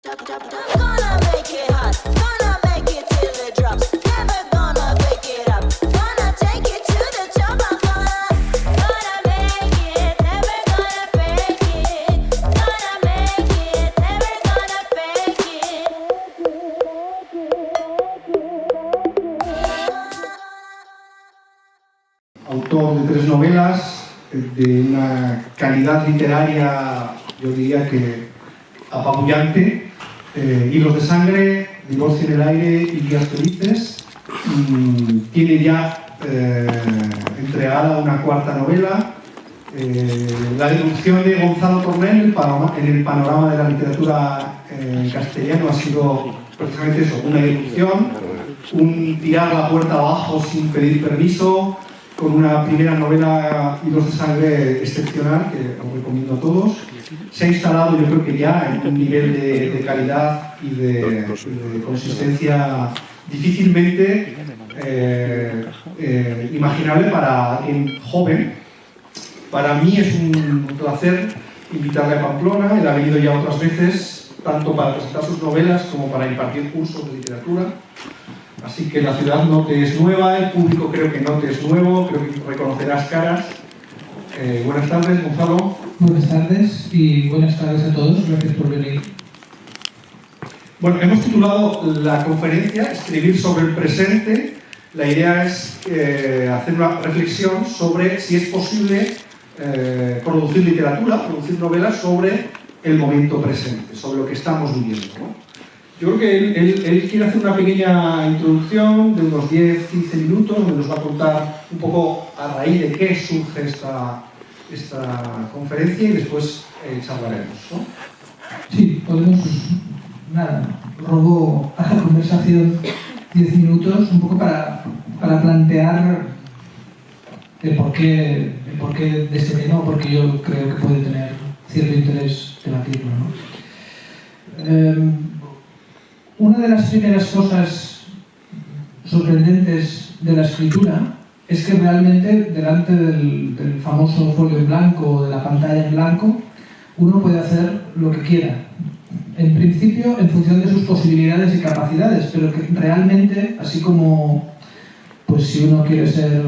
Autor de 3 novelas de una calidad literaria, yo diría que apabullante. Hilos de sangre, Divorcio en el aire y Días felices. Tiene ya entregada una 4ª novela. La irrupción de Gonzalo Tornel en el panorama de la literatura en castellano ha sido precisamente eso, una irrupción, un tirar la puerta abajo sin pedir permiso, con una primera novela, Hilos de sangre, excepcional, que os recomiendo a todos. Se ha instalado, yo creo que ya, en un nivel de calidad y de consistencia difícilmente imaginable para alguien joven. Para mí es un placer invitarle a Pamplona. Él ha venido ya otras veces, tanto para presentar sus novelas como para impartir cursos de literatura. Así que la ciudad no te es nueva, el público creo que no te es nuevo, creo que reconocerás caras. Buenas tardes, Gonzalo. Buenas tardes y buenas tardes a todos, gracias por venir. Bueno, hemos titulado la conferencia Escribir sobre el presente. La idea es hacer una reflexión sobre si es posible producir literatura, producir novelas sobre el momento presente, sobre lo que estamos viviendo, ¿no? Yo creo que él quiere hacer una pequeña introducción de unos 10-15 minutos, donde nos va a contar un poco a raíz de qué surge esta conferencia y después charlaremos, ¿no? Sí, podemos... Nada, robo a la conversación 10 minutos un poco para plantear el porqué de este tema, porque yo creo que puede tener cierto interés temático, ¿no? Una de las primeras cosas sorprendentes de la escritura es que realmente delante del famoso folio en blanco o de la pantalla en blanco uno puede hacer lo que quiera. En principio, en función de sus posibilidades y capacidades, pero que realmente, así como pues si uno quiere ser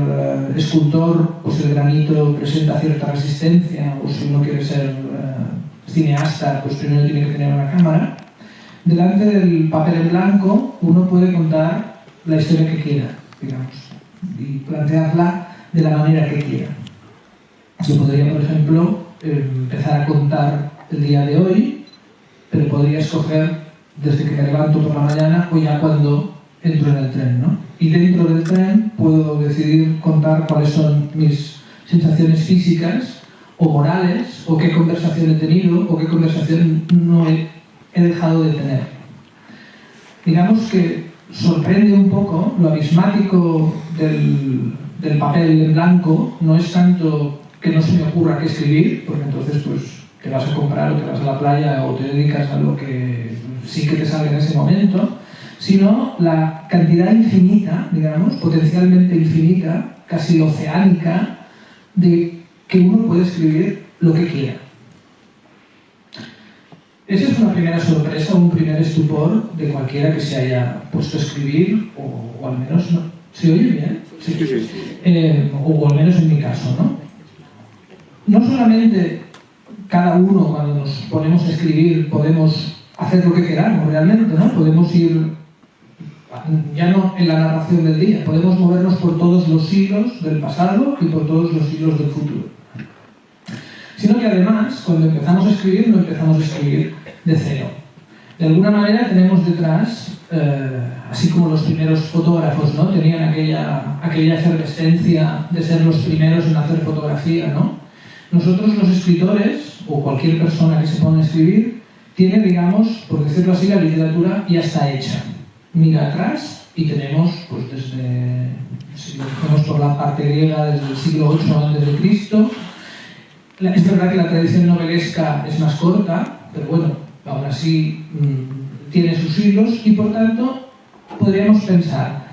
escultor, pues el granito presenta cierta resistencia, o si uno quiere ser cineasta, pues primero tiene que tener una cámara. Delante del papel en blanco, uno puede contar la historia que quiera, digamos, y plantearla de la manera que quiera. Yo podría, por ejemplo, empezar a contar el día de hoy, pero podría escoger desde que me levanto por la mañana o ya cuando entro en el tren, ¿no? Y dentro del tren puedo decidir contar cuáles son mis sensaciones físicas o morales, o qué conversación he tenido, o qué conversación no he dejado de tener. Digamos que sorprende un poco lo abismático del papel en blanco, no es tanto que no se me ocurra qué escribir, porque entonces pues te vas a comprar o te vas a la playa o te dedicas a lo que sí que te salga en ese momento, sino la cantidad infinita, digamos, potencialmente infinita, casi oceánica, de que uno puede escribir lo que quiera. Esa es una primera sorpresa, un primer estupor de cualquiera que se haya puesto a escribir, o al menos, ¿no? ¿Se oye bien? Sí. O al menos en mi caso, ¿no? No solamente cada uno, cuando nos ponemos a escribir, podemos hacer lo que queramos realmente, ¿no? Podemos ir, ya no en la narración del día, podemos movernos por todos los siglos del pasado y por todos los siglos del futuro. Sino que además, cuando empezamos a escribir, no empezamos a escribir de cero. De alguna manera tenemos detrás, así como los primeros fotógrafos, ¿no? Tenían aquella efervescencia de ser los primeros en hacer fotografía, ¿no? Nosotros los escritores, o cualquier persona que se pone a escribir, tiene, digamos, por decirlo así, la literatura ya está hecha. Mira atrás y tenemos, pues desde, si lo cogemos por la parte griega, desde el siglo VIII a.C., es verdad que la tradición novelesca es más corta, pero bueno, aún así tiene sus siglos y por tanto podríamos pensar,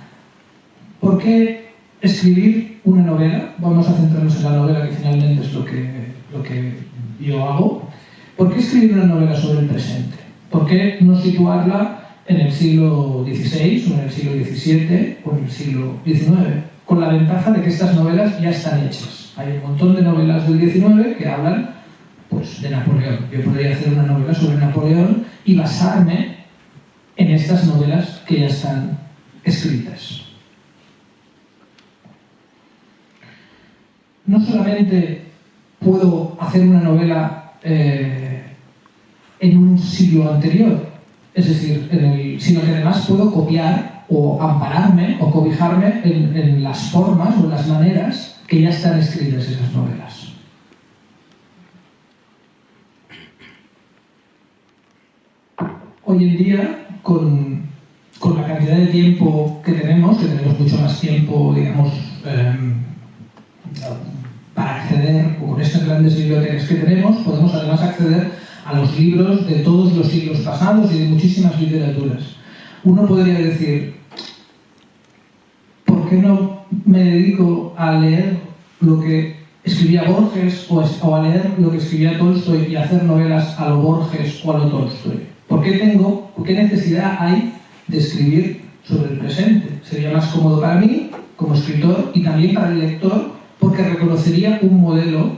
¿por qué escribir una novela? Vamos a centrarnos en la novela, que finalmente es lo que yo hago. ¿Por qué escribir una novela sobre el presente? ¿Por qué no situarla en el siglo XVI, o en el siglo XVII, o en el siglo XIX? Con la ventaja de que estas novelas ya están hechas. Hay un montón de novelas del XIX que hablan, pues, de Napoleón. Yo podría hacer una novela sobre Napoleón y basarme en estas novelas que ya están escritas. No solamente puedo hacer una novela en un siglo anterior, es decir, sino que además puedo copiar o ampararme o cobijarme en las formas o en las maneras que ya están escritas esas novelas. Hoy en día, con la cantidad de tiempo que tenemos mucho más tiempo, digamos, para acceder, con estas grandes bibliotecas que tenemos, podemos además acceder a los libros de todos los siglos pasados y de muchísimas literaturas. Uno podría decir, ¿por qué no me dedico a leer lo que escribía Borges o a leer lo que escribía Tolstoy y a hacer novelas a lo Borges o a lo Tolstoy? ¿Por qué necesidad hay de escribir sobre el presente? Sería más cómodo para mí, como escritor, y también para el lector, porque reconocería un modelo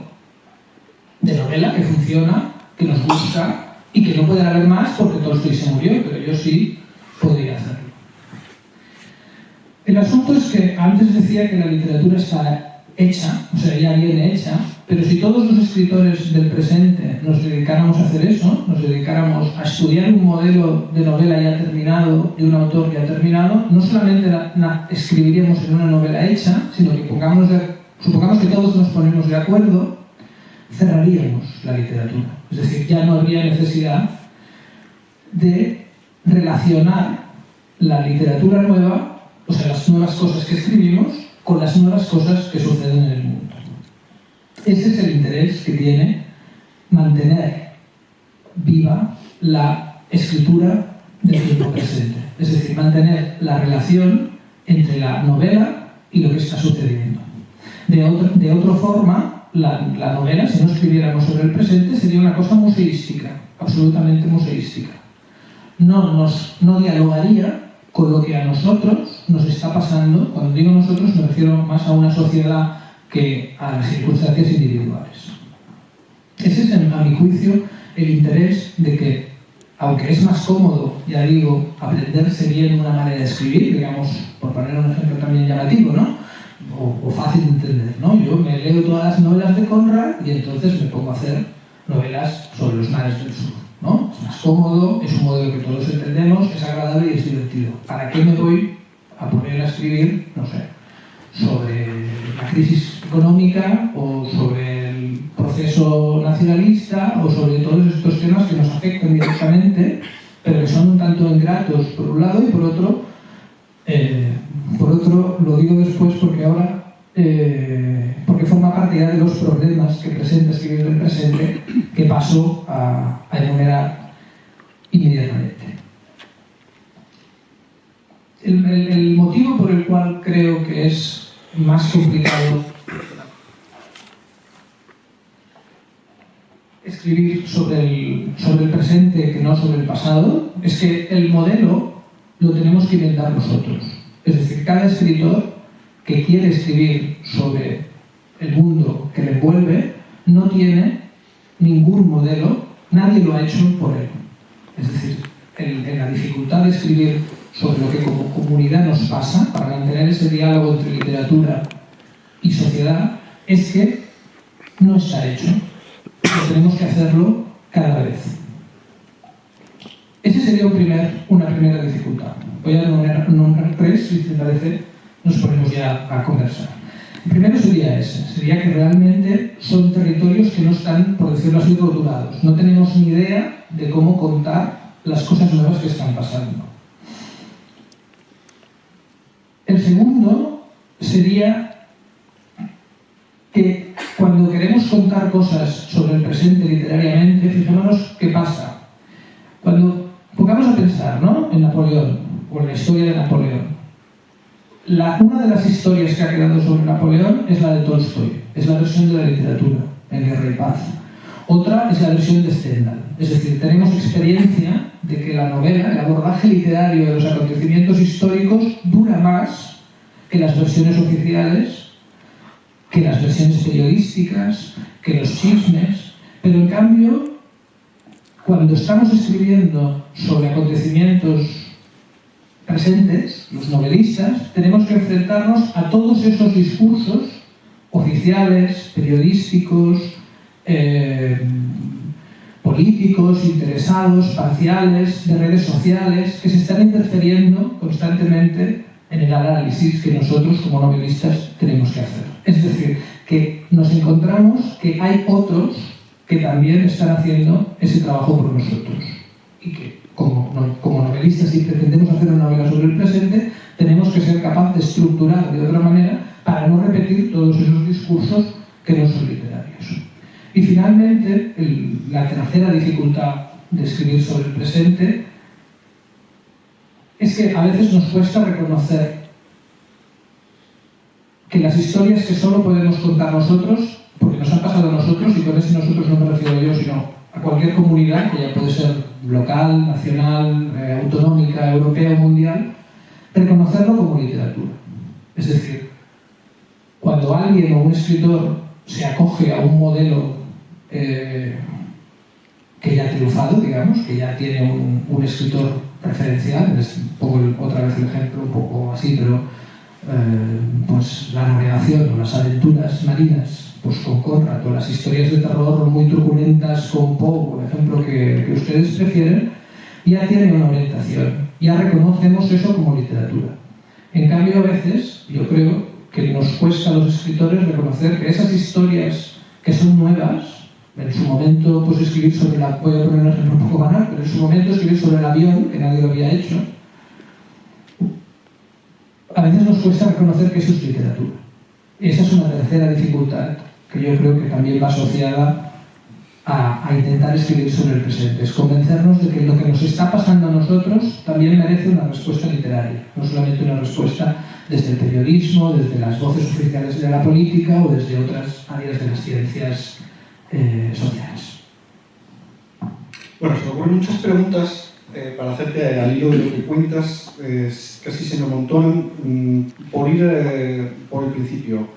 de novela que funciona, que nos gusta y que no puede haber más porque Tolstoy se murió, pero yo sí podría hacerlo. El asunto es que antes decía que la literatura está hecha, o sea, ya viene hecha, pero si todos los escritores del presente nos dedicáramos a hacer eso, nos dedicáramos a estudiar un modelo de novela ya terminado, de un autor ya terminado, no solamente escribiríamos en una novela hecha, sino que supongamos que todos nos ponemos de acuerdo, cerraríamos la literatura. Es decir, ya no habría necesidad de relacionar la literatura nueva, o sea, las nuevas cosas que escribimos, con las nuevas cosas que suceden en el mundo. Ese es el interés que tiene mantener viva la escritura del tiempo presente. Es decir, mantener la relación entre la novela y lo que está sucediendo. De otra forma, la novela, si no escribiéramos sobre el presente, sería una cosa museística, absolutamente museística. No dialogaría con lo que a nosotros nos está pasando. Cuando digo nosotros me refiero más a una sociedad que a las circunstancias individuales. Ese es, a mi juicio, el interés de que, aunque es más cómodo, ya digo, aprenderse bien una manera de escribir, digamos, por poner un ejemplo también llamativo, ¿no? O fácil de entender, ¿no? Yo me leo todas las novelas de Conrad y entonces me pongo a hacer novelas sobre los mares del sur, ¿no? Es más cómodo, es un modelo que todos entendemos, es agradable y es divertido. ¿Para qué me voy a poner a escribir, no sé, sobre la crisis económica o sobre el proceso nacionalista o sobre todos estos temas que nos afectan directamente, pero que son un tanto ingratos por un lado y por otro, lo digo después porque ahora, porque forma parte ya de los problemas que presenta escribir el presente, que paso a enumerar inmediatamente. El motivo por el cual creo que es más complicado escribir sobre el presente que no sobre el pasado es que el modelo lo tenemos que inventar nosotros. Es decir, cada escritor que quiere escribir sobre el mundo que le envuelve no tiene ningún modelo, nadie lo ha hecho por él. Es decir, en la dificultad de escribir sobre lo que como comunidad nos pasa, para mantener ese diálogo entre literatura y sociedad, es que no está hecho. Tenemos que hacerlo cada vez. Esa sería una primera dificultad. Voy a nombrar tres, si te parece, nos ponemos ya a conversar. El primero sería ese, sería que realmente son territorios que no están, por decirlo así, rotulados. No tenemos ni idea de cómo contar las cosas nuevas que están pasando. El segundo sería que cuando queremos contar cosas sobre el presente literariamente, fijémonos qué pasa. Cuando pongamos a pensar, ¿no?, en Napoleón, o en la historia de Napoleón. Una de las historias que ha quedado sobre Napoleón es la de Tolstoy, es la versión de la literatura, en Guerra y Paz. Otra es la versión de Stendhal. Es decir, tenemos experiencia de que la novela, el abordaje literario de los acontecimientos históricos, dura más que las versiones oficiales, que las versiones periodísticas, que los chismes, pero en cambio, cuando estamos escribiendo sobre acontecimientos presentes, los novelistas, tenemos que enfrentarnos a todos esos discursos oficiales, periodísticos, políticos, interesados, parciales, de redes sociales, que se están interfiriendo constantemente en el análisis que nosotros como novelistas tenemos que hacer. Es decir, que nos encontramos que hay otros que también están haciendo ese trabajo por nosotros y que como novelistas, si pretendemos hacer una novela sobre el presente, tenemos que ser capaces de estructurar de otra manera para no repetir todos esos discursos que no son literarios. Y finalmente, la tercera dificultad de escribir sobre el presente es que a veces nos cuesta reconocer que las historias que solo podemos contar nosotros, porque nos han pasado a nosotros, y con ese nosotros no me refiero yo, sino a cualquier comunidad, que ya puede ser local, nacional, autonómica, europea o mundial, reconocerlo como literatura. Es decir, cuando alguien o un escritor se acoge a un modelo que ya ha triunfado, digamos, que ya tiene un escritor referencial, es pongo otra vez el ejemplo, un poco así, pero pues la navegación o las aventuras marinas, pues con Conrad, o las historias de terror muy truculentas con Poe, por ejemplo, que ustedes prefieren, ya tiene una orientación, ya reconocemos eso como literatura. En cambio, a veces, yo creo que nos cuesta a los escritores reconocer que esas historias que son nuevas, en su momento, pues escribir sobre voy a poner un ejemplo un poco banal, pero en su momento escribir sobre el avión, que nadie lo había hecho, a veces nos cuesta reconocer que eso es literatura. Esa es una tercera dificultad que yo creo que también va asociada a intentar escribir sobre el presente. Es convencernos de que lo que nos está pasando a nosotros también merece una respuesta literaria, no solamente una respuesta desde el periodismo, desde las voces oficiales de la política o desde otras áreas de las ciencias sociales. Bueno, se me ocurren muchas preguntas para hacerte al hilo de lo que cuentas, casi se me amontonan por ir por el principio.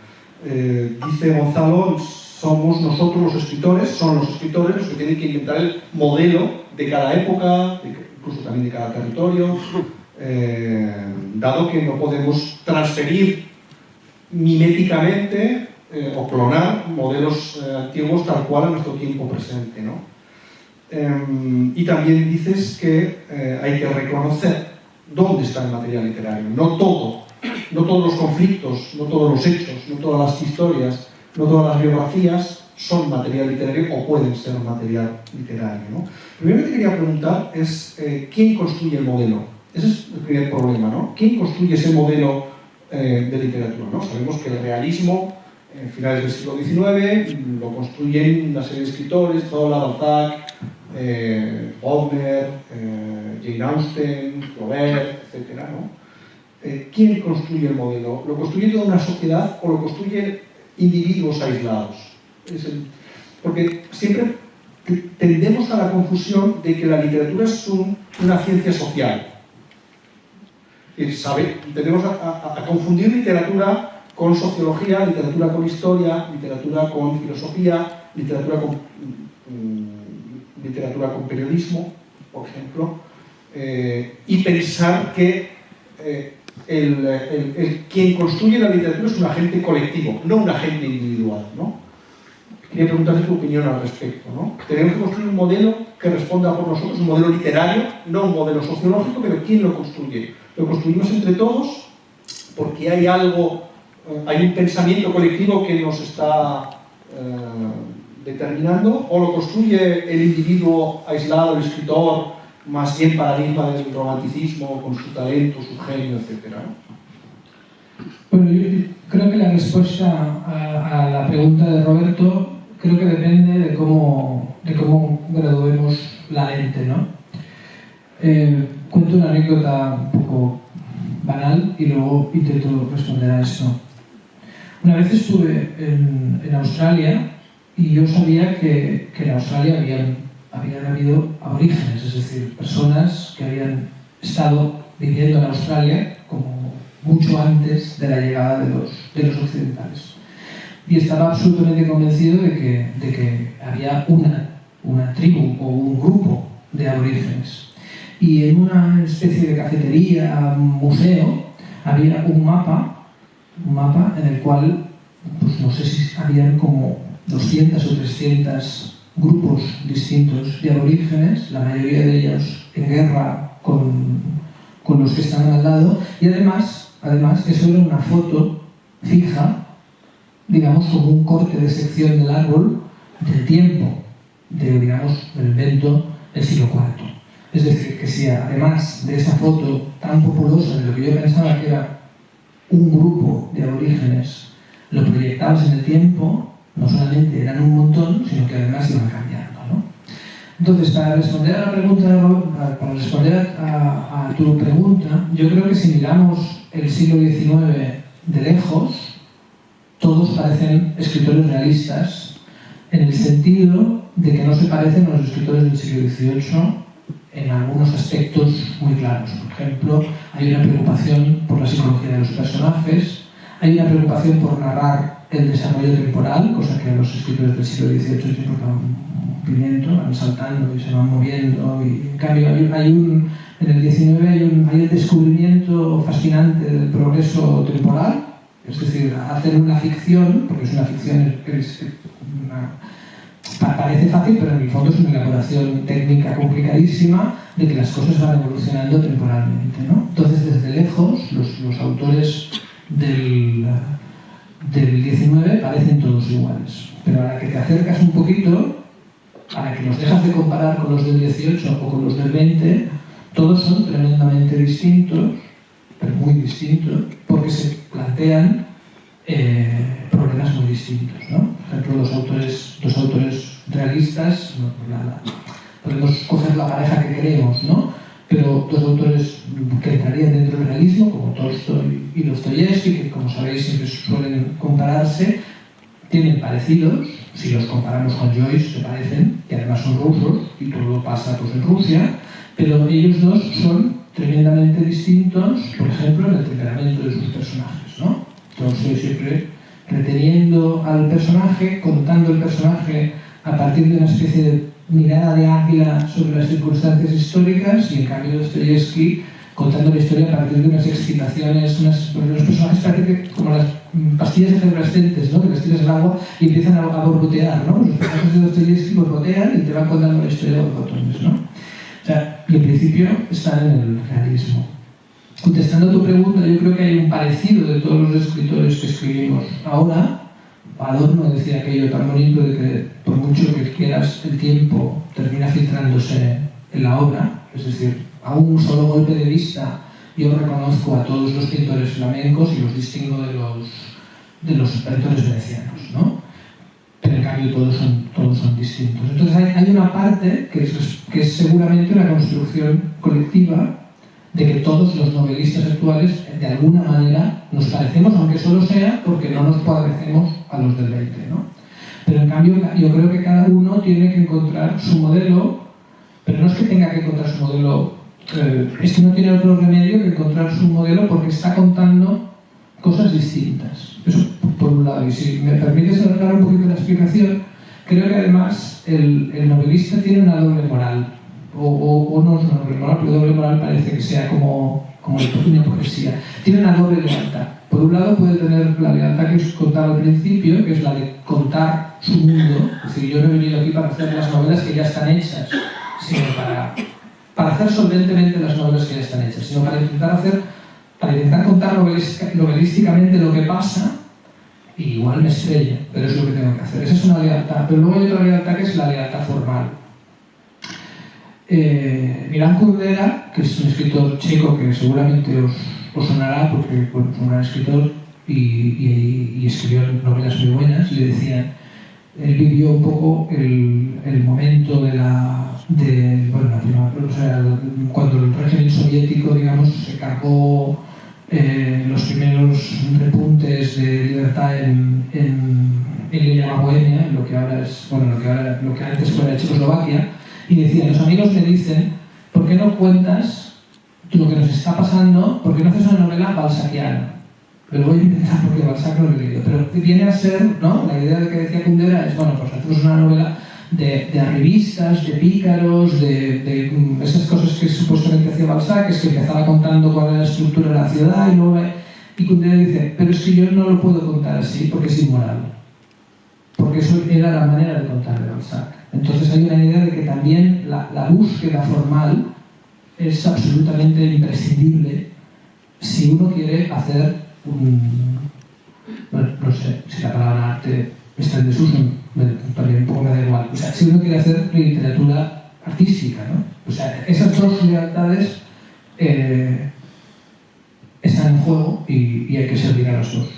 Dice Gonzalo, somos nosotros los escritores, son los escritores los que tienen que inventar el modelo de cada época, incluso también de cada territorio, dado que no podemos transferir miméticamente o clonar modelos antiguos tal cual a nuestro tiempo presente, ¿no? Y también dices que hay que reconocer dónde está el material literario. No todos los conflictos, no todos los hechos, no todas las historias, no todas las biografías son material literario o pueden ser material literario, ¿no? Primero que te quería preguntar es ¿quién construye el modelo? Ese es el primer problema, ¿no? ¿Quién construye ese modelo de literatura, ¿no? Sabemos que el realismo en finales del siglo XIX lo construyen una serie de escritores, Zola, Balzac, Faulkner, Jane Austen, Flaubert, etc., ¿no? ¿Quién construye el modelo? ¿Lo construye toda una sociedad o lo construyen individuos aislados? Porque siempre tendemos a la confusión de que la literatura es una ciencia social. Tendemos a confundir literatura con sociología, literatura con historia, literatura con filosofía, literatura con periodismo, por ejemplo, y pensar que quien construye la literatura es un agente colectivo, no un agente individual, ¿no? Quería preguntarte tu opinión al respecto, ¿no? Tenemos que construir un modelo que responda por nosotros, un modelo literario, no un modelo sociológico, pero ¿quién lo construye? Lo construimos entre todos porque hay un pensamiento colectivo que nos está determinando, o lo construye el individuo aislado, el escritor, más bien paradigma del romanticismo, con su talento, su genio, etc., ¿no? Bueno, yo creo que la respuesta a la pregunta de Roberto creo que depende de cómo graduemos la lente, ¿no? Cuento una anécdota un poco banal y luego intento responder a esto. Una vez estuve en Australia y yo sabía que en Australia había habían habido aborígenes, es decir, personas que habían estado viviendo en Australia como mucho antes de la llegada de los occidentales. Y estaba absolutamente convencido de que había una tribu o un grupo de aborígenes. Y en una especie de cafetería, museo, había un mapa en el cual, pues no sé si habían como 200 o 300 grupos distintos de aborígenes, la mayoría de ellos en guerra con los que estaban al lado, y además eso era una foto fija, digamos como un corte de sección del árbol del tiempo, digamos, del invento del siglo IV. Es decir, que si además de esa foto tan populosa de lo que yo pensaba que era un grupo de aborígenes, lo proyectabas en el tiempo, no solamente eran un montón, sino que además iban cambiando, ¿no? Entonces, para responder a la pregunta, para responder a tu pregunta, yo creo que si miramos el siglo XIX de lejos, todos parecen escritores realistas, en el sentido de que no se parecen a los escritores del siglo XVIII en algunos aspectos muy claros. Por ejemplo, hay una preocupación por la psicología de los personajes, hay una preocupación por narrar el desarrollo temporal, cosa que a los escritores del siglo XVIII siempre dan un pimiento, van saltando y se van moviendo, y en cambio en el XIX hay el descubrimiento fascinante del progreso temporal, es decir, hacer una ficción, porque es una ficción parece fácil, pero en el fondo es una elaboración técnica complicadísima de que las cosas van evolucionando temporalmente, ¿no? Entonces, desde lejos, los autores del XIX parecen todos iguales, pero a la que te acercas un poquito, a la que los dejas de comparar con los del XVIII o con los del XX, todos son tremendamente distintos, pero muy distintos, porque se plantean problemas muy distintos, ¿no? Por ejemplo, los autores realistas, podemos coger la pareja que queremos, ¿no? Pero dos autores que entrarían dentro del realismo, como Tolstoy y Dostoyevsky, que como sabéis siempre suelen compararse, tienen parecidos, si los comparamos con Joyce se parecen, y además son rusos, y todo pasa pues en Rusia, pero ellos dos son tremendamente distintos, por ejemplo, en el temperamento de sus personajes, ¿no? Entonces siempre reteniendo al personaje, contando el personaje a partir de una especie de mirada de águila sobre las circunstancias históricas, y en cambio Dostoyevsky contando la historia a partir de unas excitaciones, los personajes parecen como las pastillas efervescentes, ¿no? Que las tiras al agua y empiezan a borbotear, ¿no? Los personajes de Dostoyevsky borbotean y te van contando la historia de los botones, ¿no? O sea, y en principio están en el realismo. Contestando a tu pregunta, yo creo que hay un parecido de todos los escritores que escribimos ahora. Adorno decía aquello tan bonito de que por mucho que quieras, el tiempo termina filtrándose en la obra, es decir, a un solo golpe de vista yo reconozco a todos los pintores flamencos y los distingo de los pintores venecianos, ¿no? Pero en cambio todos son distintos. Entonces hay una parte que es seguramente una construcción colectiva de que todos los novelistas actuales de alguna manera nos parecemos, aunque solo sea porque no nos parecemos a los del 20, ¿no? Pero en cambio yo creo que cada uno tiene que encontrar su modelo, pero no es que tenga que encontrar su modelo, es que no tiene otro remedio que encontrar su modelo porque está contando cosas distintas. Eso por un lado. Y si me permites alargar un poquito la explicación, creo que además el novelista tiene una doble moral. O no es una doble moral, pero doble moral parece que sea como una hipocresía. Tiene una doble lealtad. Por un lado puede tener la lealtad que os contaba al principio, que es la de contar su mundo. Es decir, yo no he venido aquí para hacer las novelas que ya están hechas, sino para hacer solventemente las novelas que ya están hechas, sino para intentar contar novelísticamente lo que pasa, y igual me estrella, pero es lo que tengo que hacer. Esa es una lealtad. Pero luego hay otra lealtad que es la lealtad formal. Milan Kundera, que es un escritor checo que seguramente os sonará porque bueno, es un gran escritor y escribió novelas muy buenas, le decían, él vivió un poco el momento cuando el régimen soviético, digamos, se cargó los primeros repuntes de libertad en la Bohemia, lo que ahora es, bueno, lo que antes fuera Checoslovaquia. Y decía, los amigos me dicen, ¿por qué no cuentas lo que nos está pasando? ¿Por qué no haces una novela balzaquiana? Pero voy a intentar porque Balzac no lo he leído. Pero viene a ser, ¿no? La idea de que decía Kundera es, bueno, pues hacemos una novela de arribistas, de pícaros, de esas cosas que supuestamente hacía Balzac, es que empezaba contando cuál era la estructura de la ciudad y luego... Y Kundera dice, pero es que yo no lo puedo contar así porque es inmoral. Porque eso era la manera de contar de Balzac. Entonces hay una idea de que también la búsqueda formal es absolutamente imprescindible si uno quiere hacer bueno, no sé si la palabra arte está en desuso, también un poco me da igual. O sea, si uno quiere hacer literatura artística, ¿no? O sea, esas dos lealtades están en juego y hay que servir a los dos.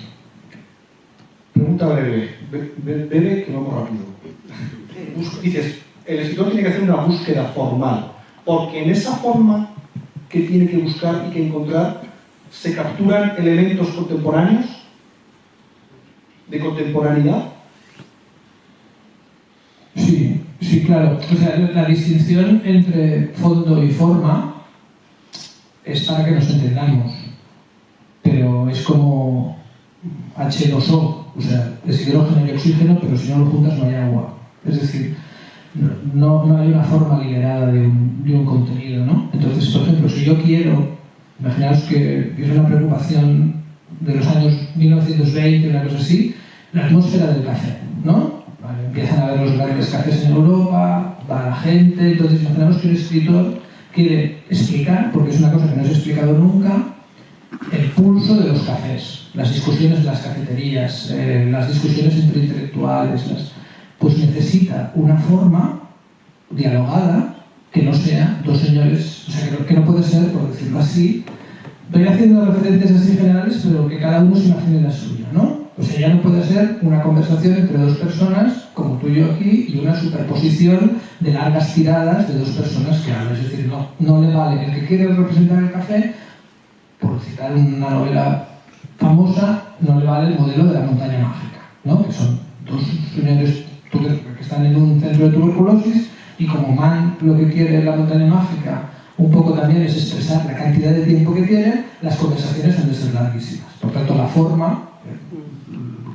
Pregunta breve, que vamos rápido. Dices, el escritor tiene que hacer una búsqueda formal, porque en esa forma que tiene que buscar y que encontrar se capturan elementos contemporáneos, de contemporaneidad. Sí, sí, claro. O sea, la distinción entre fondo y forma es para que nos entendamos, pero es como H2O, o sea, es hidrógeno y oxígeno, pero si no lo juntas no hay agua. Es decir, no hay una forma liberada de un contenido, ¿no? Entonces, por ejemplo, si yo quiero, imaginaos que es una preocupación de los años 1920, una cosa así, la atmósfera del café, ¿no? Vale, empiezan a ver los grandes cafés en Europa, va la gente, entonces imaginamos que un escritor quiere explicar, porque es una cosa que no se ha explicado nunca, el pulso de los cafés, las discusiones de las cafeterías, las discusiones entre intelectuales, pues necesita una forma dialogada que no sea dos señores, o sea, que no puede ser, por decirlo así, estoy haciendo referencias así generales, pero que cada uno se imagine la suya, ¿no? O sea, ya no puede ser una conversación entre dos personas, como tú y yo aquí, y una superposición de largas tiradas de dos personas que hablan. Es decir, no le vale el que quiere representar el café, por citar una novela famosa, no le vale el modelo de la montaña mágica, ¿no? Que son dos señores que están en un centro de tuberculosis y como Mann lo que quiere en la montaña mágica un poco también es expresar la cantidad de tiempo que tienen, las conversaciones han de ser larguísimas. Por tanto, la forma,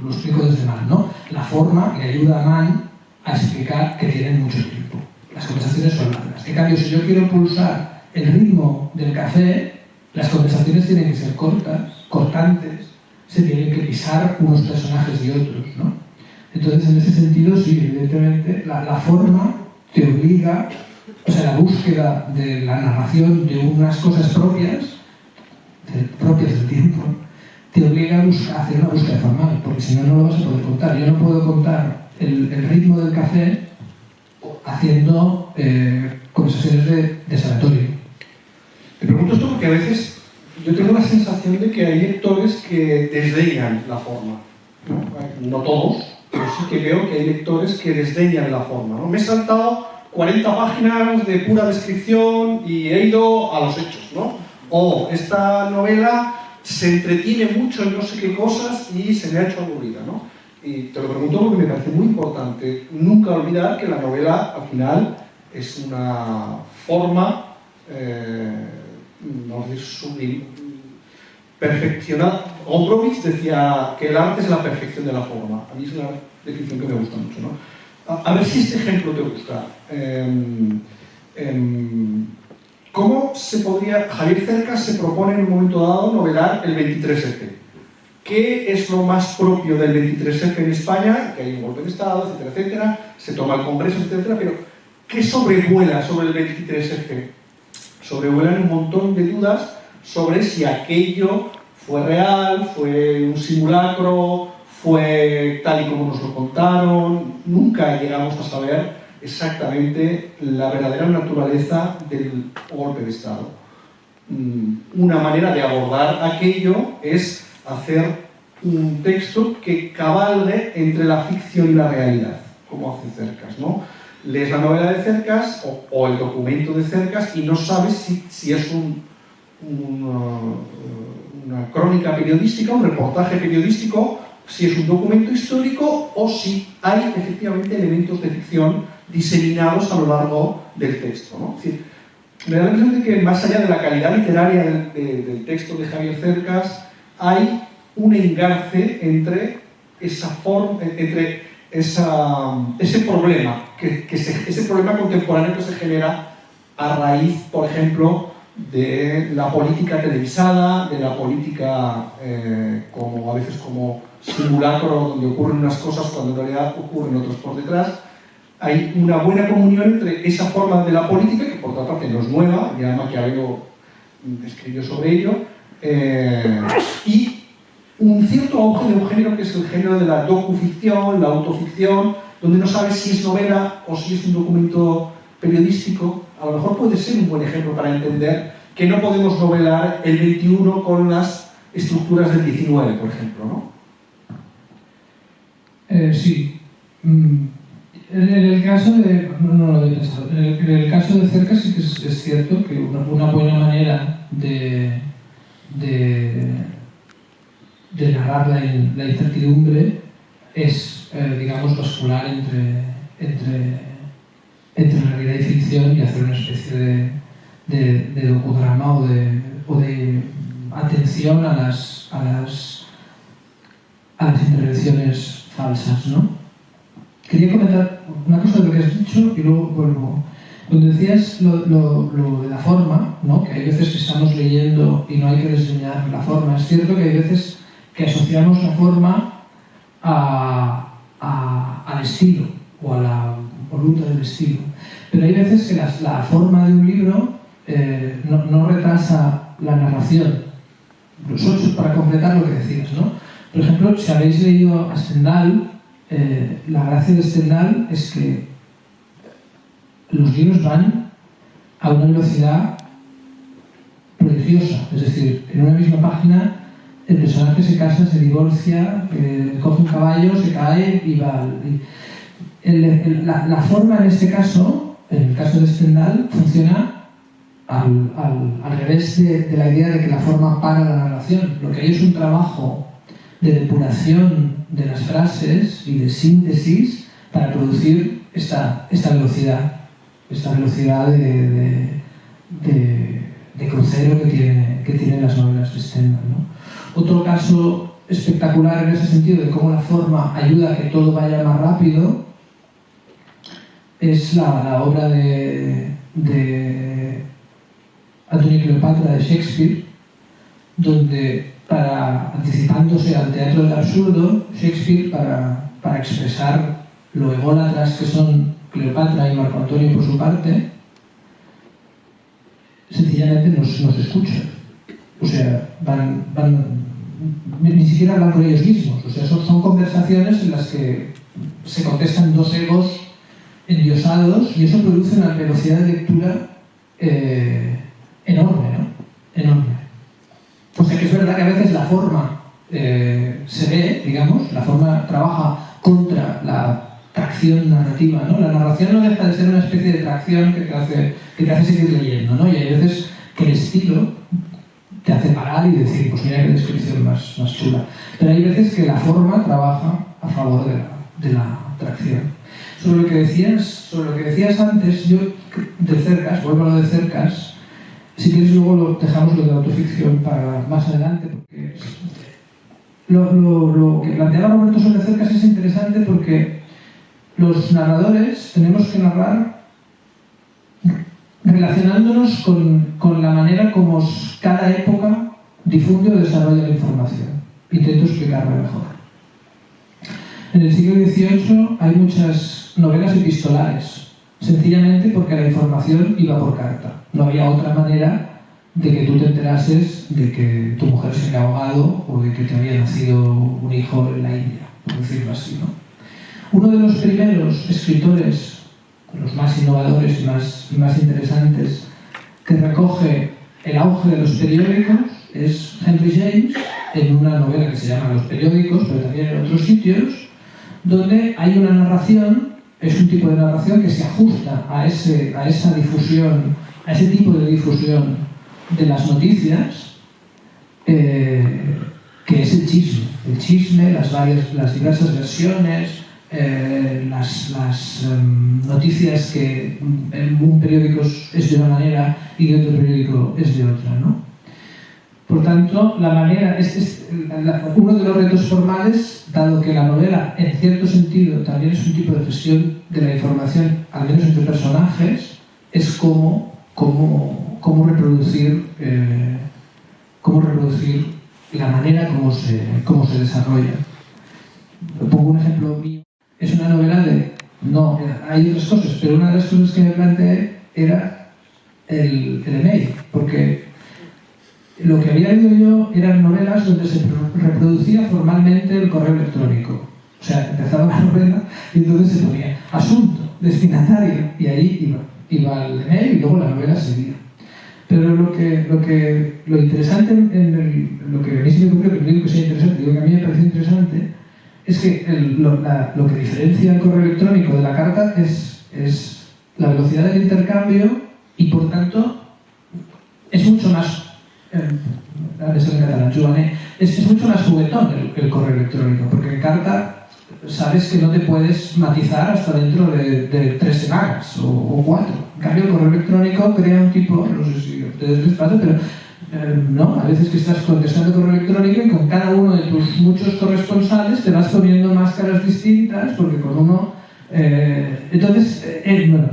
lo explico desde Mann, ¿no? La forma le ayuda a Mann a explicar que tienen mucho tiempo. Las conversaciones son largas. En cambio, si yo quiero pulsar el ritmo del café, las conversaciones tienen que ser cortantes, se tienen que pisar unos personajes y otros, ¿no? Entonces, en ese sentido, sí, evidentemente, la forma te obliga, o sea, la búsqueda de la narración de unas cosas propias del tiempo, te obliga a hacer una búsqueda formal, porque si no, no lo vas a poder contar. Yo no puedo contar el ritmo del café haciendo conversaciones de sanatorio. Te pregunto esto porque a veces yo tengo la sensación de que hay lectores que desdeñan la forma. No todos, pero sí que veo que hay lectores que desdeñan la forma, ¿no? Me he saltado 40 páginas de pura descripción y he ido a los hechos, ¿no? O esta novela se entretiene mucho en no sé qué cosas y se me ha hecho aburrida, ¿no? Y te lo pregunto porque me parece muy importante nunca olvidar que la novela al final es una forma no sé, sublime, perfeccionada. Gombrowicz decía que el arte es la perfección de la forma. A mí es una definición que me gusta mucho, ¿no? A ver si este ejemplo te gusta. ¿Cómo se podría... Javier Cercas se propone en un momento dado novelar el 23F. ¿Qué es lo más propio del 23F en España? Que hay un golpe de Estado, etcétera, etcétera, se toma el Congreso, etcétera, pero ¿qué sobrevuela sobre el 23F? Sobrevuelan un montón de dudas sobre si aquello fue real, fue un simulacro, fue tal y como nos lo contaron. Nunca llegamos a saber exactamente la verdadera naturaleza del golpe de Estado. Una manera de abordar aquello es hacer un texto que cabalgue entre la ficción y la realidad, como hace Cercas, ¿no? Lees la novela de Cercas o el documento de Cercas y no sabes si es una crónica periodística, un reportaje periodístico, si es un documento histórico o si hay efectivamente elementos de ficción diseminados a lo largo del texto, ¿no? Es decir, me da la impresión de que más allá de la calidad literaria del texto de Javier Cercas, hay un engarce entre ese problema, ese problema contemporáneo que se genera a raíz, por ejemplo, de la política televisada, de la política a veces como simulacro, donde ocurren unas cosas cuando en realidad ocurren otras por detrás. Hay una buena comunión entre esa forma de la política, que por otra parte no es nueva, ya Maquiavelo escribió sobre ello, y un cierto auge de un género que es el género de la docuficción, la autoficción, donde no sabes si es novela o si es un documento periodístico. A lo mejor puede ser un buen ejemplo para entender que no podemos novelar el 21 con las estructuras del 19, por ejemplo, ¿no? Sí. En el caso de... No lo había pensado. En el caso de Cercas sí que es cierto que una buena manera de narrar la incertidumbre es, digamos, bascular entre realidad y ficción y hacer una especie de docudrama o de atención a las intervenciones falsas, ¿no? Quería comentar una cosa de lo que has dicho y luego vuelvo. Cuando decías lo de la forma, ¿no? Que hay veces que estamos leyendo y no hay que diseñar la forma. Es cierto que hay veces que asociamos la forma al estilo o a la voluntad del estilo. Pero hay veces que la forma de un libro no retrasa la narración. Solo para completar lo que decías, ¿no? Por ejemplo, si habéis leído a Stendhal, la gracia de Stendhal es que los libros van a una velocidad prodigiosa. Es decir, en una misma página el personaje se casa, se divorcia, coge un caballo, se cae y va. La forma en este caso, en el caso de Stendhal, funciona al revés de la idea de que la forma para la narración. Lo que hay es un trabajo de depuración de las frases y de síntesis para producir esta velocidad de crucero que tienen las novelas de Stendhal, ¿no? Otro caso espectacular en ese sentido de cómo la forma ayuda a que todo vaya más rápido es la obra de Antonio y Cleopatra de Shakespeare, donde anticipándose al teatro del absurdo, Shakespeare, para expresar lo ególatras que son Cleopatra y Marco Antonio por su parte, sencillamente nos escuchan. O sea, ni siquiera hablan con ellos mismos. O sea, son conversaciones en las que se contestan dos egos endiosados y eso produce una velocidad de lectura enorme, ¿no? Enorme. O sea que es verdad que a veces la forma se ve, digamos, la forma trabaja contra la tracción narrativa, ¿no? La narración no deja de ser una especie de tracción que te hace seguir leyendo, ¿no? Y hay veces que el estilo te hace parar y decir, pues mira qué descripción más chula. Pero hay veces que la forma trabaja a favor de la tracción. Sobre lo que decías antes, yo de Cercas, vuelvo a lo de Cercas, si quieres luego dejamos lo de autoficción para más adelante, porque lo que planteaba Roberto sobre Cercas es interesante porque los narradores tenemos que narrar relacionándonos con la manera como cada época difunde o desarrolla la información. Intento explicarlo mejor. En el siglo XVIII hay muchas novelas epistolares, sencillamente porque la información iba por carta. No había otra manera de que tú te enterases de que tu mujer se había ahogado o de que te había nacido un hijo en la India, por decirlo así, ¿no? Uno de los primeros escritores, los más innovadores y más interesantes, que recoge el auge de los periódicos es Henry James, en una novela que se llama Los periódicos, pero también en otros sitios, donde hay una narración, es un tipo de narración que se ajusta a esa difusión, a ese tipo de difusión de las noticias, que es el chisme, las diversas versiones, las noticias que en un periódico es de una manera y de otro periódico es de otra, ¿no? Por tanto, la manera, uno de los retos formales, dado que la novela, en cierto sentido, también es un tipo de gestión de la información, al menos entre personajes, es cómo reproducir la manera como se desarrolla. Pongo un ejemplo mío. Es una novela no, hay otras cosas, pero una de las cosas que me planteé era el email, porque lo que había leído yo eran novelas donde se reproducía formalmente el correo electrónico. O sea, empezaba la novela y entonces se ponía asunto, destinatario, y ahí iba el email y luego la novela seguía. Pero lo interesante, lo que a mí sí me ocurrió, que no digo que sea interesante, digo que a mí me pareció interesante, es que lo que diferencia el correo electrónico de la carta es la velocidad del intercambio y, por tanto, es mucho más... es mucho más juguetón el correo electrónico, porque en carta sabes que no te puedes matizar hasta dentro de 3 semanas o 4. En cambio, el correo electrónico crea un tipo, no sé si ustedes les pasa, pero no, a veces que estás contestando correo electrónico y con cada uno de tus muchos corresponsales te vas poniendo máscaras distintas, porque con uno... entonces, bueno,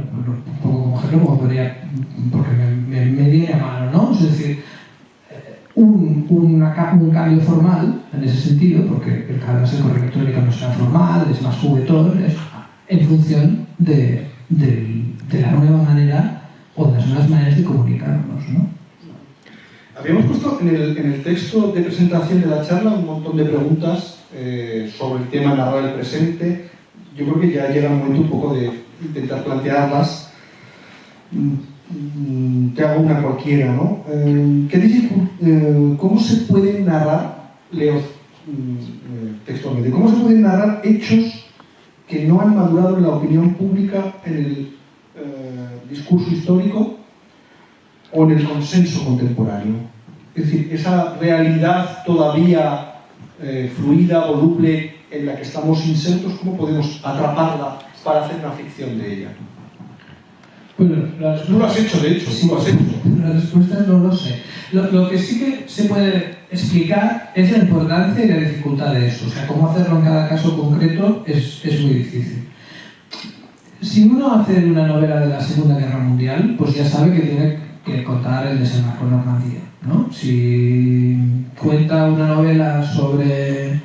como ejemplo, como podría, porque me viene a mano, ¿no? Es decir, un cambio formal en ese sentido, porque el correo electrónico no es tan formal, es más juguetón, es en función de la nueva manera o de las nuevas maneras de comunicarnos, ¿no? Habíamos puesto en el texto de presentación de la charla un montón de preguntas sobre el tema narrar el presente. Yo creo que ya llega el momento un poco de intentar plantearlas. Te hago una cualquiera, ¿no? ¿Cómo se pueden narrar, leo textualmente, cómo se pueden narrar hechos que no han madurado en la opinión pública, en el discurso histórico o en el consenso contemporáneo? Es decir, esa realidad todavía fluida, voluble, en la que estamos insertos, ¿cómo podemos atraparla para hacer una ficción de ella? Bueno, tú lo has hecho, de hecho, sí, tú lo has hecho. La respuesta no lo sé. Lo que sí que se puede explicar es la importancia y la dificultad de eso. O sea, cómo hacerlo en cada caso concreto es muy difícil. Si uno hace una novela de la Segunda Guerra Mundial, pues ya sabe que tiene que contar el desembarco en Normandía, ¿no? Si cuenta una novela sobre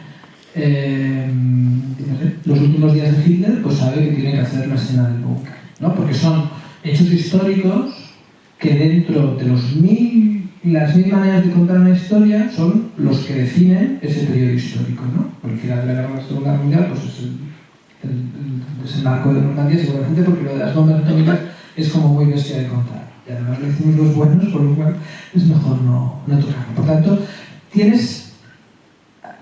los últimos días de Hitler, pues sabe que tiene que hacer la escena del búnker, ¿no? Porque son hechos históricos que dentro de las 1000 maneras de contar una historia son los que definen ese periodo histórico, ¿no? Por el final de la Segunda Guerra Mundial, pues es el desembarco de Normandía, seguramente, porque lo de las bombas atómicas es como muy bestia de contar. Y además lo decimos los buenos, por lo cual es mejor no tocarlo. Por tanto,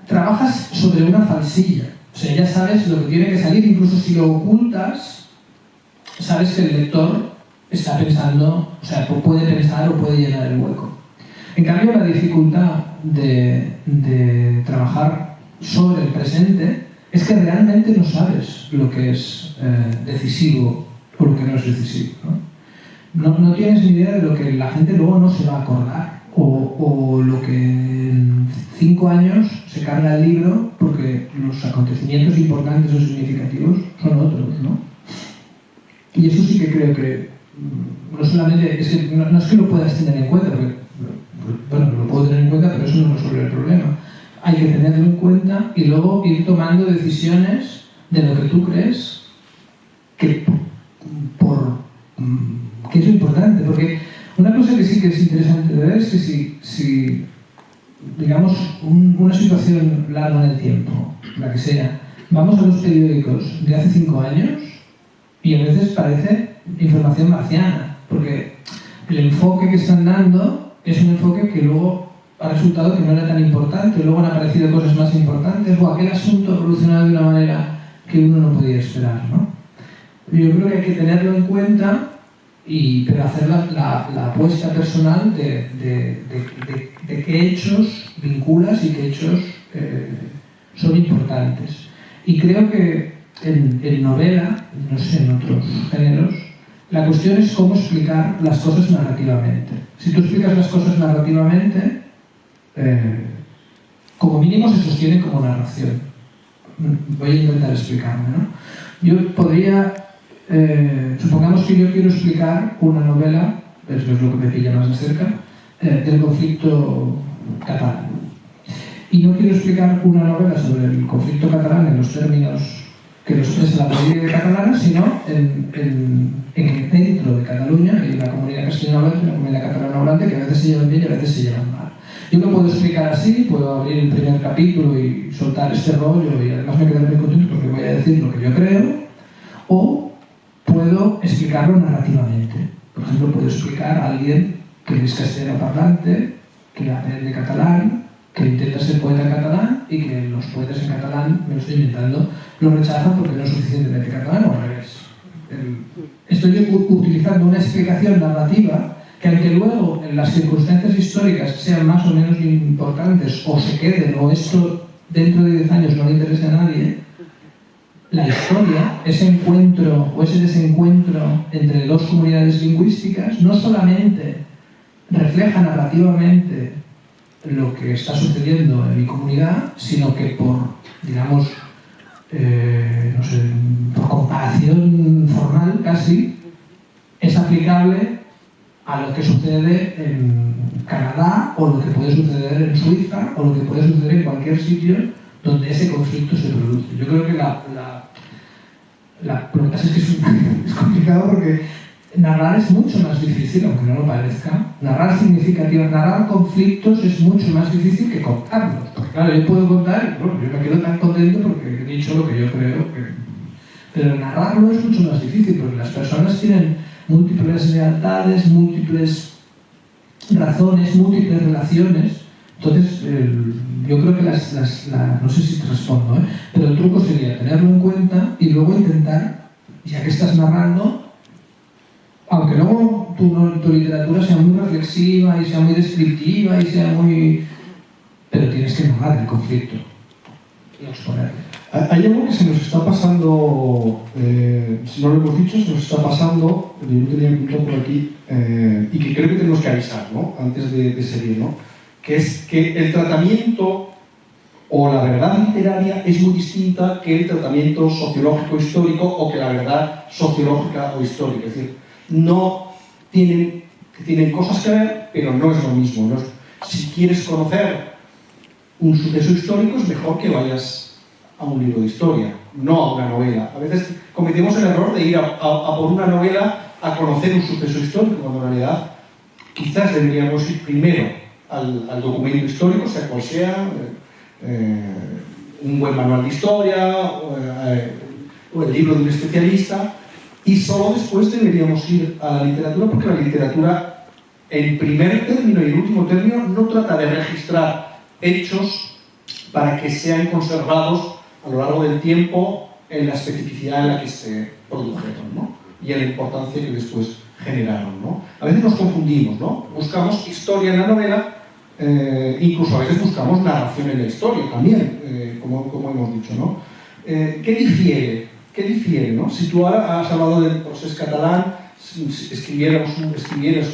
trabajas sobre una falsilla. O sea, ya sabes lo que tiene que salir, incluso si lo ocultas, sabes que el lector está pensando, o sea, puede pensar o puede llenar el hueco. En cambio, la dificultad de trabajar sobre el presente es que realmente no sabes lo que es decisivo o lo que no es decisivo, ¿no? No tienes ni idea de lo que la gente luego no se va a acordar o lo que en 5 años se carga el libro porque los acontecimientos importantes o significativos son otros, ¿no? Y eso sí que creo que no solamente no es que lo puedas tener en cuenta, porque bueno, lo puedo tener en cuenta, pero eso no resuelve el problema. Hay que tenerlo en cuenta y luego ir tomando decisiones de lo que tú crees que es lo importante, porque una cosa que sí que es interesante de ver es que si digamos, una situación larga en el tiempo, la que sea, vamos a los periódicos de hace 5 años y a veces parece información marciana, porque el enfoque que están dando es un enfoque que luego ha resultado que no era tan importante, luego han aparecido cosas más importantes, o aquel asunto ha evolucionado de una manera que uno no podía esperar, ¿no? Yo creo que hay que tenerlo en cuenta, pero hacer la apuesta personal de qué hechos vinculas y qué hechos son importantes. Y creo que en novela, no sé, en otros géneros, la cuestión es cómo explicar las cosas narrativamente. Si tú explicas las cosas narrativamente, como mínimo se sostiene como narración. Voy a intentar explicarme, ¿no? Yo podría, supongamos que yo quiero explicar una novela, eso es lo que me pilla más de cerca, del conflicto catalán. Y no quiero explicar una novela sobre el conflicto catalán en los términos que lo expresa la política catalana, sino en dentro de Cataluña y la comunidad castellana hablante y la comunidad catalana hablante, que a veces se llevan bien y a veces se llevan mal. Yo lo puedo explicar así, puedo abrir el primer capítulo y soltar este rollo y además me quedaré muy contento porque voy a decir lo que yo creo, o puedo explicarlo narrativamente. Por ejemplo, puedo explicar a alguien que es castellano parlante, que aprende catalán, que intenta ser poeta en catalán y que los poetas en catalán, me lo estoy inventando, lo rechazan porque no es suficientemente catalán o al revés. Estoy utilizando una explicación narrativa que aunque luego en las circunstancias históricas sean más o menos importantes o se queden o esto dentro de 10 años no le interese a nadie, la historia, ese encuentro o ese desencuentro entre dos comunidades lingüísticas no solamente refleja narrativamente lo que está sucediendo en mi comunidad, sino que por, digamos, no sé, por comparación formal casi, es aplicable a lo que sucede en Canadá o lo que puede suceder en Suiza o lo que puede suceder en cualquier sitio donde ese conflicto se produce. Yo creo que lo que pasa es que es complicado porque narrar es mucho más difícil, aunque no lo parezca. Narrar conflictos es mucho más difícil que contarlos. Porque claro, yo puedo contar, y bueno, yo me quedo tan contento porque he dicho lo que yo creo. Pero narrarlo es mucho más difícil porque las personas tienen múltiples lealtades, múltiples razones, múltiples relaciones. Entonces, yo creo que no sé si te respondo, pero el truco sería tenerlo en cuenta y luego intentar, ya que estás narrando, aunque luego tu literatura sea muy reflexiva y sea muy descriptiva y sea muy... pero tienes que narrar el conflicto y exponerlo. Hay algo que se nos está pasando, si no lo hemos dicho, se nos está pasando, yo lo tenía apuntado por aquí, y que creo que tenemos que avisar, ¿no? Antes de seguir, ¿no? Que es que el tratamiento o la verdad literaria es muy distinta que el tratamiento sociológico histórico o que la verdad sociológica o histórica. Es decir, tienen cosas que ver, pero no es lo mismo. ¿No? Si quieres conocer un suceso histórico, es mejor que vayas a un libro de historia, no a una novela. A veces cometemos el error de ir a por una novela a conocer un suceso histórico, cuando en realidad quizás deberíamos ir primero al documento histórico, sea cual sea, un buen manual de historia o el libro de un especialista, y solo después deberíamos ir a la literatura, porque la literatura, en primer término y en último término, no trata de registrar hechos para que sean conservados a lo largo del tiempo en la especificidad en la que se produjeron, ¿no? Y en la importancia que después generaron, ¿no? A veces nos confundimos, ¿no? Buscamos historia en la novela, incluso a veces buscamos narración en la historia también, como hemos dicho, ¿no? ¿Qué difiere? ¿Qué difiere, no? Si tú ahora has hablado del procés catalán, si escribieras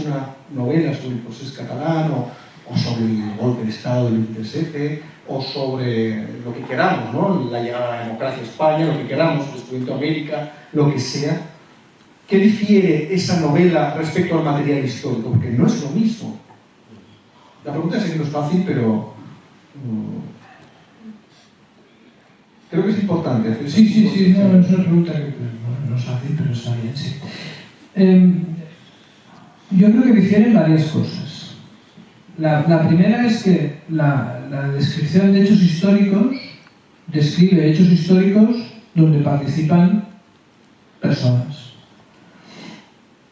una novela sobre el procés catalán o sobre el golpe de Estado del 27, o sobre lo que queramos, ¿no? La llegada de la democracia a España, lo que queramos, el descubrimiento de América, lo que sea. ¿Qué difiere esa novela respecto al material histórico? Porque no es lo mismo. La pregunta es que no es fácil, pero creo que es importante. Sí, no, es una pregunta que no es fácil, pero está bien, sí. Yo creo que difieren varias cosas. La primera es que la descripción de hechos históricos describe hechos históricos donde participan personas.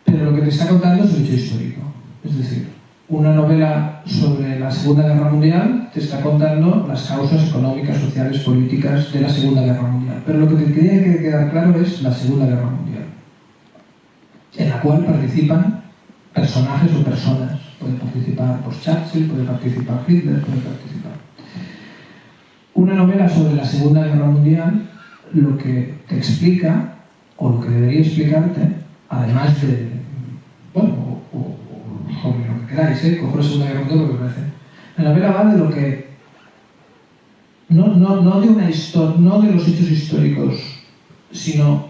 Pero lo que te está contando es el hecho histórico. Es decir, una novela sobre la Segunda Guerra Mundial te está contando las causas económicas, sociales, políticas de la Segunda Guerra Mundial. Pero lo que te tiene que quedar claro es la Segunda Guerra Mundial, en la cual participan personajes o personas. Puede participar Churchill, puede participar Hitler, puede participar. Una novela sobre la Segunda Guerra Mundial, lo que te explica, o lo que debería explicarte, además de, bueno, o lo que queráis, cojo la Segunda Guerra Mundial, lo que me parece. La novela va de lo que, no de una historia, no de los hechos históricos, sino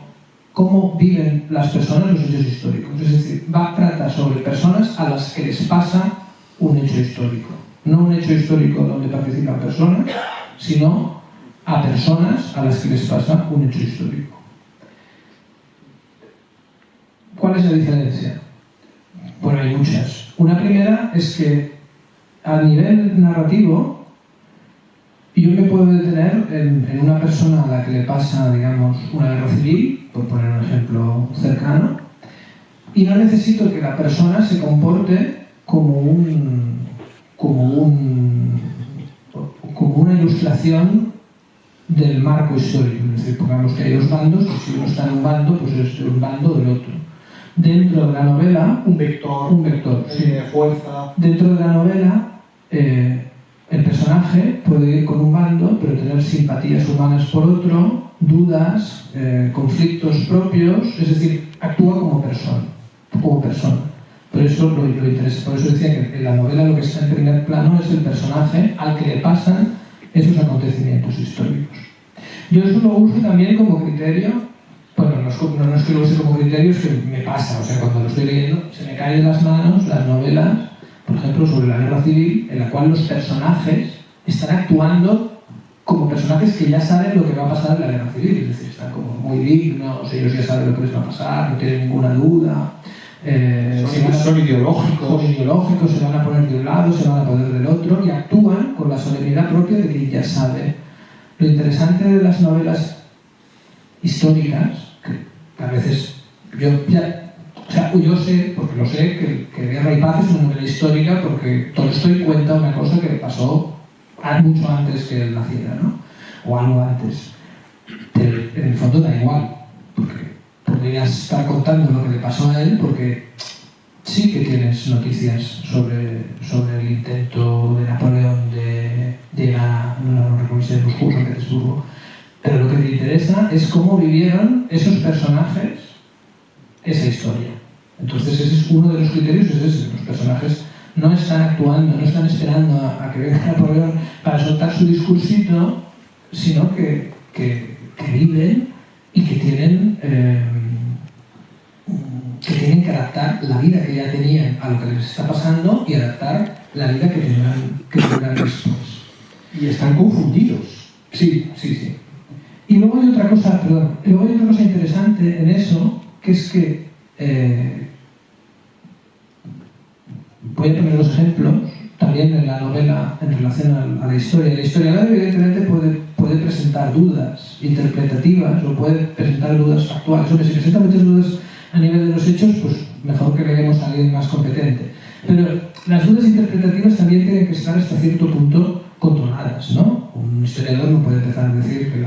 cómo viven las personas los hechos históricos. Es decir, trata sobre personas a las que les pasa un hecho histórico. No un hecho histórico donde participan personas, sino a personas a las que les pasa un hecho histórico. ¿Cuál es la diferencia? Bueno, hay muchas. Una primera es que a nivel narrativo yo me puedo detener en una persona a la que le pasa, digamos, una guerra civil, por poner un ejemplo cercano, y no necesito que la persona se comporte como una ilustración del marco histórico. Es decir, pongamos que hay dos bandos, y si uno está en un bando, pues es de un bando o del otro. Dentro de la novela, un vector, sí. De fuerza. Dentro de la novela, el personaje puede ir con un bando, pero tener simpatías humanas por otro, dudas, conflictos propios, es decir, actúa como persona. Por eso lo interesa, por eso decía que en la novela lo que está en primer plano es el personaje al que le pasan esos acontecimientos históricos. Yo eso lo uso también como criterio, bueno, no es que lo use como criterio, es que me pasa, o sea, cuando lo estoy leyendo, se me caen de las manos las novelas, por ejemplo, sobre la guerra civil, en la cual los personajes están actuando como personajes que ya saben lo que va a pasar en la guerra civil, es decir, están como muy dignos, ellos ya saben lo que les va a pasar, no tienen ninguna duda. Son ideológicos, se van a poner de un lado, se van a poner del otro y actúan con la solemnidad propia de que ya sabe. Lo interesante de las novelas históricas, que a veces yo sé, porque lo sé, que Guerra y Paz es una novela histórica porque Tolstói cuenta una cosa que pasó mucho antes que él naciera, ¿no? O algo antes. Pero en el fondo da igual, porque podrías estar contando lo que le pasó a él porque sí que tienes noticias sobre el intento de Napoleón de llegar, no recuerdo si es Moscú o San Petersburgo, pero lo que te interesa es cómo vivieron esos personajes esa historia. Entonces ese es uno de los criterios, es ese. Los personajes no están actuando, no están esperando a que venga Napoleón para soltar su discursito, sino que viven y que tienen que adaptar la vida que ya tenían a lo que les está pasando y adaptar la vida que tendrán después. Y están confundidos. Sí. Y luego hay otra cosa, interesante en eso, que es que voy a poner los ejemplos también en la novela en relación a la historia. El historiador evidentemente puede presentar dudas interpretativas o puede presentar dudas factuales. Hombre, si presenta muchas dudas a nivel de los hechos, pues mejor que leemos a alguien más competente. Pero las dudas interpretativas también tienen que estar hasta cierto punto controladas, ¿no? Un historiador no puede empezar a decir que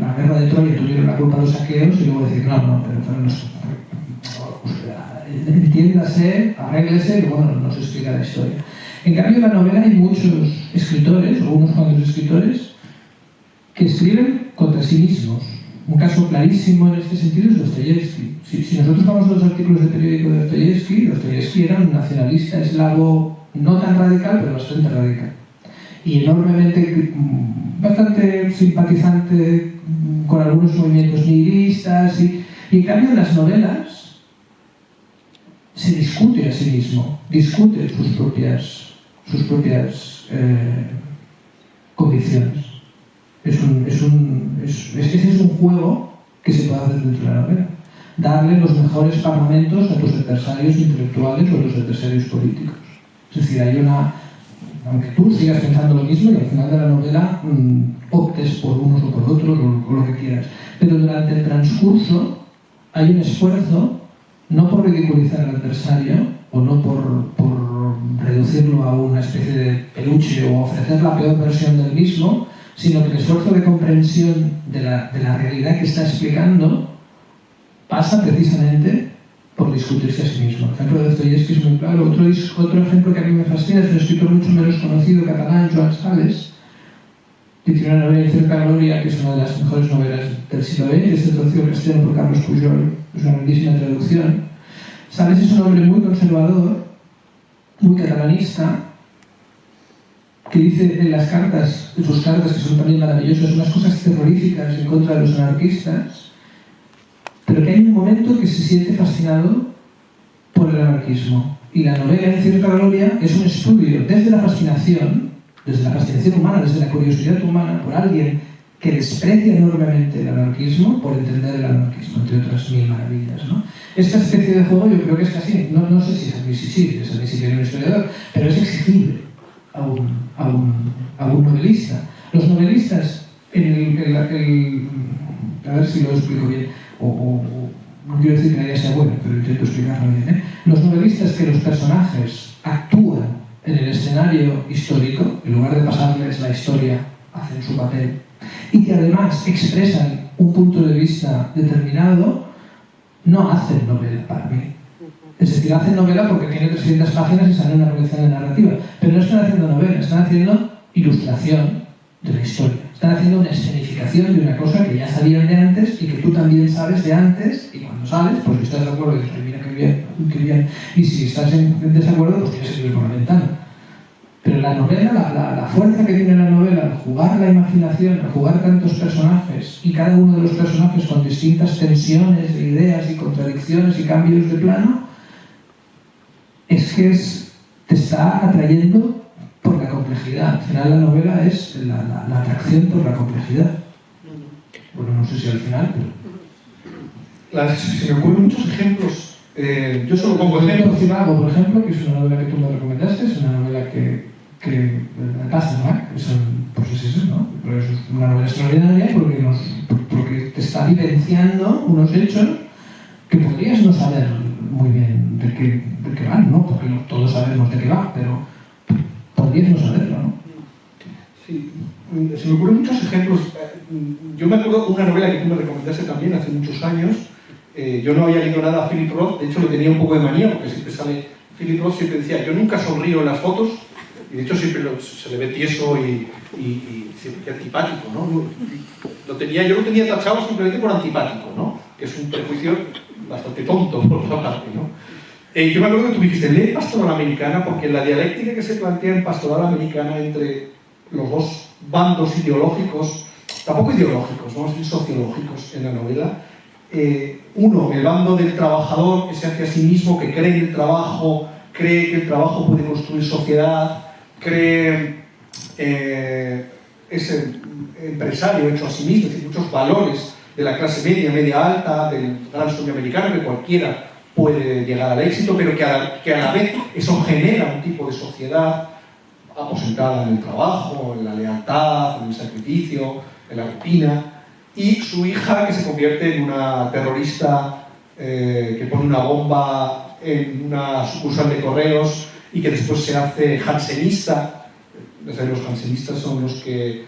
la guerra de Troya tuvieron la culpa de los saqueos y luego decir, no, pero fueron los... Entiéndase, arréglese y luego nos explica la historia. En cambio, en la novela hay muchos escritores, o unos cuantos escritores, que escriben contra sí mismos. Un caso clarísimo en este sentido es Dostoyevsky. Si nosotros vamos a los artículos de periódico de Dostoyevsky era un nacionalista eslavo no tan radical, pero bastante radical. Y enormemente, bastante simpatizante con algunos movimientos nihilistas. Y en cambio en las novelas se discute a sí mismo, discute sus propias convicciones. Ese es un juego que se puede hacer dentro de la novela. Darle los mejores parlamentos a tus adversarios intelectuales o a tus adversarios políticos. Es decir, aunque tú sigas pensando lo mismo y al final de la novela optes por unos o por otros o lo que quieras. Pero durante el transcurso hay un esfuerzo, no por ridiculizar al adversario o no por reducirlo a una especie de peluche o ofrecer la peor versión del mismo, sino que el esfuerzo de comprensión de la realidad que está explicando pasa precisamente por discutirse a sí mismo. El ejemplo de Dostoyevsky es muy claro. Otro ejemplo que a mí me fascina es un escritor mucho menos conocido catalán, Joan Sales, y tiene una novela Incierta Gloria, que es una de las mejores novelas del siglo XX, es traducido al castellano por Carlos Pujol, es una grandísima traducción. Sales es un hombre muy conservador, muy catalanista, que dice en las cartas, en sus cartas, que son también maravillosas, unas cosas terroríficas en contra de los anarquistas, pero que hay un momento que se siente fascinado por el anarquismo. Y la novela Incierta Gloria es un estudio desde la fascinación humana, desde la curiosidad humana, por alguien que desprecia enormemente el anarquismo, por entender el anarquismo, entre otras mil maravillas, ¿no? Esta especie de juego yo creo que es casi, no sé si es admisible en un historiador, pero es exigible a un novelista. Los novelistas, a ver si lo explico bien, no quiero decir que nadie sea bueno, pero intento explicarlo bien, ¿eh? Los novelistas que los personajes actúan en el escenario histórico, en lugar de pasarles la historia, hacen su papel, y que además expresan un punto de vista determinado, no hacen novela para mí. Es decir, hacen novela porque tiene 300 páginas y sale una colección de narrativa, pero no están haciendo novela, están haciendo ilustración de la historia. Están haciendo una escenificación de una cosa que ya sabían de antes y que tú también sabes de antes, y cuando sales, pues si estás de acuerdo, dices, mira qué bien, y si estás en desacuerdo, pues tienes que ir por la ventana. Pero la novela, la fuerza que tiene la novela al jugar la imaginación, al jugar tantos personajes, y cada uno de los personajes con distintas tensiones de ideas y contradicciones y cambios de plano, es que te está atrayendo por la complejidad. Al final la novela es la atracción por la complejidad. Bueno, no sé si al final, pero... Se me ocurren muchos ejemplos. Yo solo pongo ejemplos. Por ejemplo, que es una novela que tú me recomendaste, es una novela que me pasa, ¿no? Que son, pues es eso, ¿no? Pero es una novela extraordinaria porque te está vivenciando unos hechos que podrías no saber muy bien de qué van, ¿no? Porque no todos sabemos de qué va, pero podrías no saberlo, ¿no? Sí, se me ocurren muchos ejemplos. Yo me acuerdo de una novela que tú me recomendaste también hace muchos años. Yo no había leído nada a Philip Roth, de hecho le tenía un poco de manía, porque siempre sale... Philip Roth siempre decía, yo nunca sonrío en las fotos, y de hecho siempre se le ve tieso y siempre antipático, ¿no? Yo lo tenía tachado simplemente por antipático, ¿no? Que es un prejuicio bastante tonto, por otra parte, ¿no? Yo me acuerdo que tú me dijiste, lee Pastoral Americana, porque la dialéctica que se plantea en Pastoral Americana entre los dos bandos ideológicos, tampoco ideológicos, vamos a decir sociológicos en la novela, uno, el bando del trabajador que se hace a sí mismo, que cree en el trabajo, cree que el trabajo puede construir sociedad, cree ese empresario hecho a sí mismo, es decir, muchos valores de la clase media, media alta, del gran sueño americano, que cualquiera puede llegar al éxito, pero que a la vez eso genera un tipo de sociedad aposentada en el trabajo, en la lealtad, en el sacrificio, en la rutina, y su hija que se convierte en una terrorista que pone una bomba en una sucursal de correos y que después se hace jansenista. Los jansenistas son los que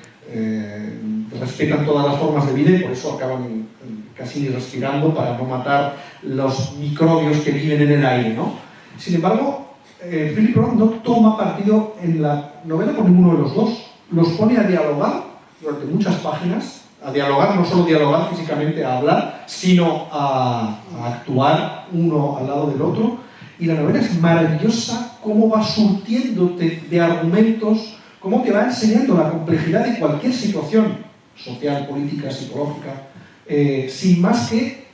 respetan todas las formas de vida y por eso acaban casi ni respirando para no matar los microbios que viven en el aire, ¿no? Sin embargo, Philip Roth no toma partido en la novela por ninguno de los dos. Los pone a dialogar durante muchas páginas, a dialogar, no solo dialogar físicamente, a hablar, sino a actuar uno al lado del otro. Y la novela es maravillosa, cómo va surtiéndote de argumentos, cómo te va enseñando la complejidad de cualquier situación social, política, psicológica, sin más que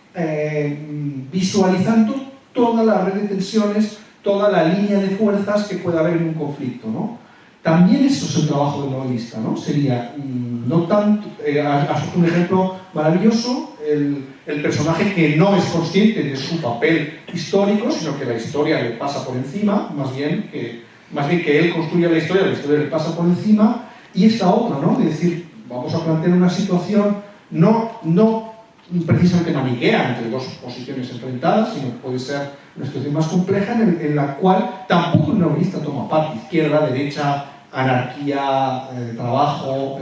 visualizando toda la red de tensiones, toda la línea de fuerzas que puede haber en un conflicto, ¿no? También eso es el trabajo del novelista, ¿no? Sería, no tanto, has un ejemplo maravilloso, el personaje que no es consciente de su papel histórico, sino que la historia le pasa por encima, más bien que él construye la historia le pasa por encima, y esta otra, ¿no? De decir, vamos a plantear una situación no precisamente maniquea entre dos posiciones enfrentadas, sino que puede ser una situación más compleja en la cual tampoco el novelista toma parte, izquierda, derecha, anarquía, trabajo,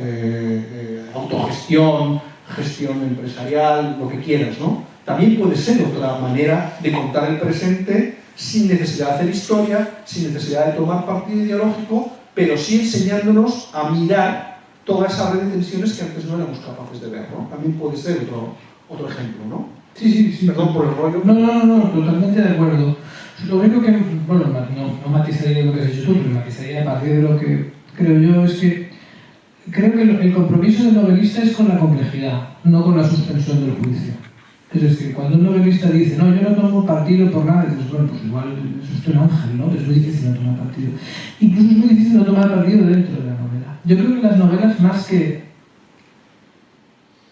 autogestión, gestión empresarial, lo que quieras, ¿no? También puede ser otra manera de contar el presente sin necesidad de hacer historia, sin necesidad de tomar partido ideológico, pero sí enseñándonos a mirar toda esa red de tensiones que antes no éramos capaces de ver, ¿no? También puede ser otro ejemplo, ¿no? Sí. Perdón por el rollo. No, totalmente de acuerdo. Lo único que, bueno, no matizaría lo que has dicho tú, pero matizaría a partir de lo que creo yo es que creo que el compromiso del novelista es con la complejidad, no con la suspensión del juicio. Es decir, cuando un novelista dice, no, yo no tomo partido por nada, dices, bueno, pues igual eso es un ángel, ¿no? Es muy difícil no tomar partido. Incluso es muy difícil no tomar partido dentro de la novela. Yo creo que las novelas, más que